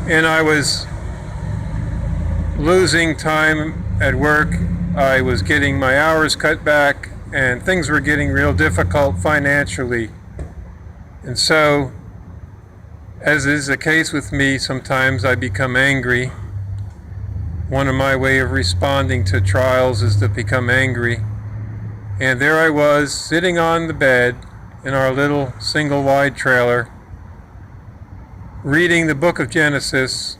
and I was losing time at work. I was getting my hours cut back, and things were getting real difficult financially. And so, as is the case with me, sometimes I become angry. One of my way of responding to trials is to become angry. And there I was, sitting on the bed in our little single-wide trailer, reading the book of Genesis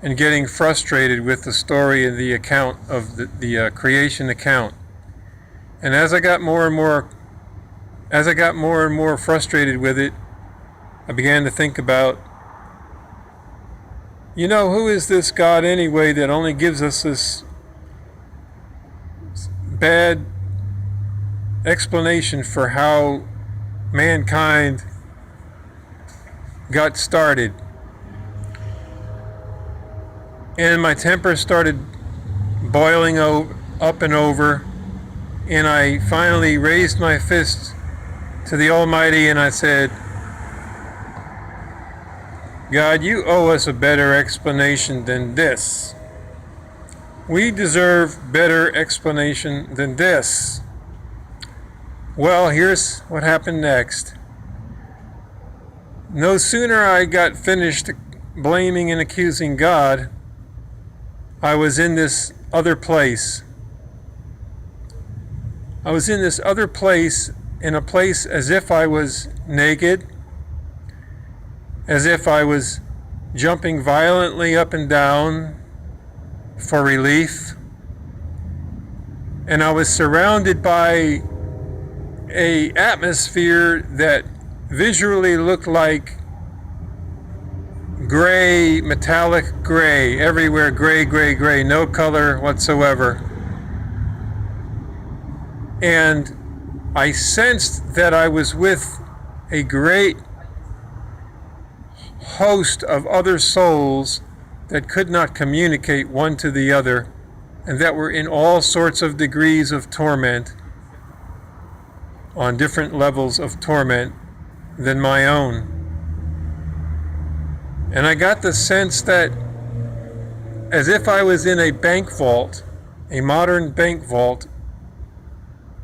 and getting frustrated with the story and the account of the creation account. And as I got more and more frustrated with it, I began to think about, who is this God anyway that only gives us this bad explanation for how mankind got started? And my temper started boiling up and over, and I finally raised my fist to the Almighty and I said, God, you owe us a better explanation than this. We deserve better explanation than this. Well, here's what happened next. No sooner I got finished blaming and accusing God, I was in this other place. I was in this other place, in a place as if I was naked, as if I was jumping violently up and down for relief. And I was surrounded by an atmosphere that visually looked like gray, metallic gray, everywhere gray, gray, gray, no color whatsoever. And I sensed that I was with a great host of other souls that could not communicate one to the other, and that were in all sorts of degrees of torment, on different levels of torment than my own. And I got the sense that, as if I was in a bank vault, a modern bank vault,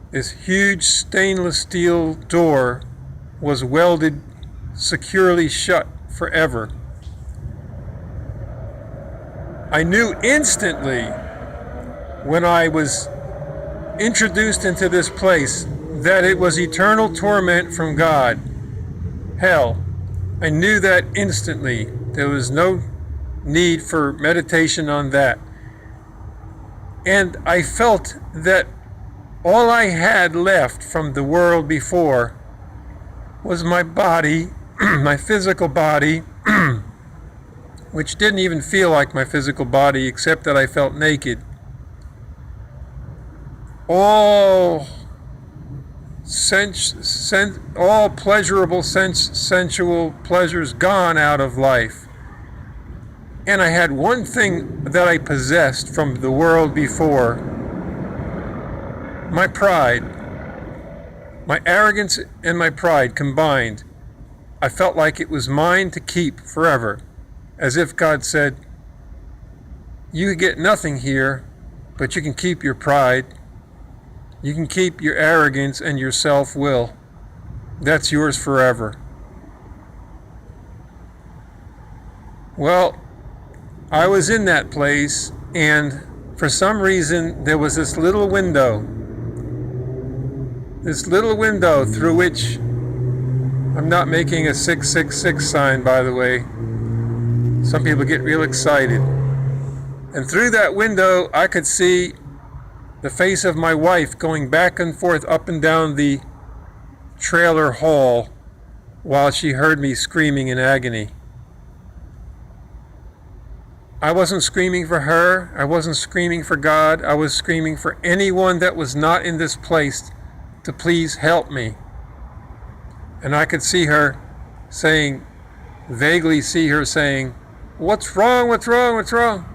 this huge stainless steel door was welded securely shut forever. I knew instantly when I was introduced into this place that it was eternal torment from God, hell. I knew that instantly. There was no need for meditation on that. And I felt that all I had left from the world before was my body, my physical body, which didn't even feel like my physical body except that I felt naked. All pleasurable sensual pleasures gone out of life. And I had one thing that I possessed from the world before: my pride. My arrogance and my pride combined. I felt like it was mine to keep forever, as if God said, you get nothing here, but you can keep your pride. You can keep your arrogance and your self-will. That's yours forever. Well, I was in that place, and for some reason there was this little window through which, I'm not making a 666 sign, by the way. Some people get real excited. And through that window I could see the face of my wife going back and forth up and down the trailer hall while she heard me screaming in agony. I wasn't screaming for her. I wasn't screaming for God. I was screaming for anyone that was not in this place to please help me. And I could see her saying, vaguely see her saying, what's wrong, what's wrong, what's wrong?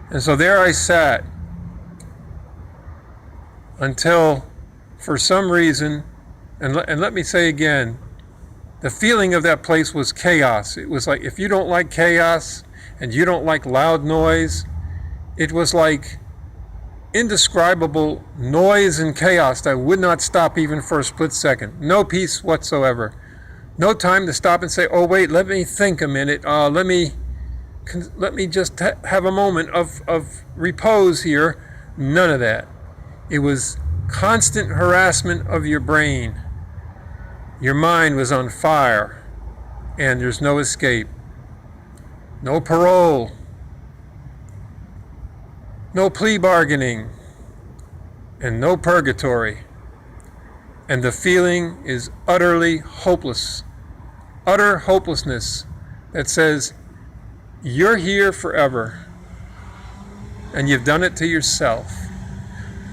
And so there I sat until, for some reason, and let me say again, The feeling of that place was chaos. It was like, if you don't like chaos and you don't like loud noise, it was like indescribable noise and chaos that would not stop even for a split second. No peace whatsoever. No time to stop and say, oh wait, let me think a minute. Let me just have a moment of repose here. None of that. It was constant harassment of your brain. Your mind was on fire, and there's no escape. No parole. No plea bargaining. And no purgatory. And the feeling is utterly hopeless. Utter hopelessness that says, you're here forever. And you've done it to yourself.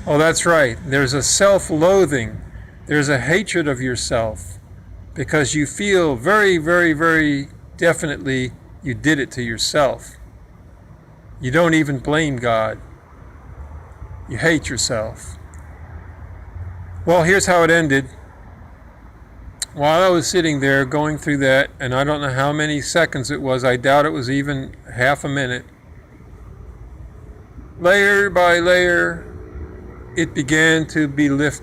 Oh, that's right. There's a self-loathing. There's a hatred of yourself. Because you feel very, very, very definitely you did it to yourself. You don't even blame God. You hate yourself. Well, here's how it ended. While I was sitting there going through that, and I don't know how many seconds it was, I doubt it was even half a minute, layer by layer, it began to be lifted.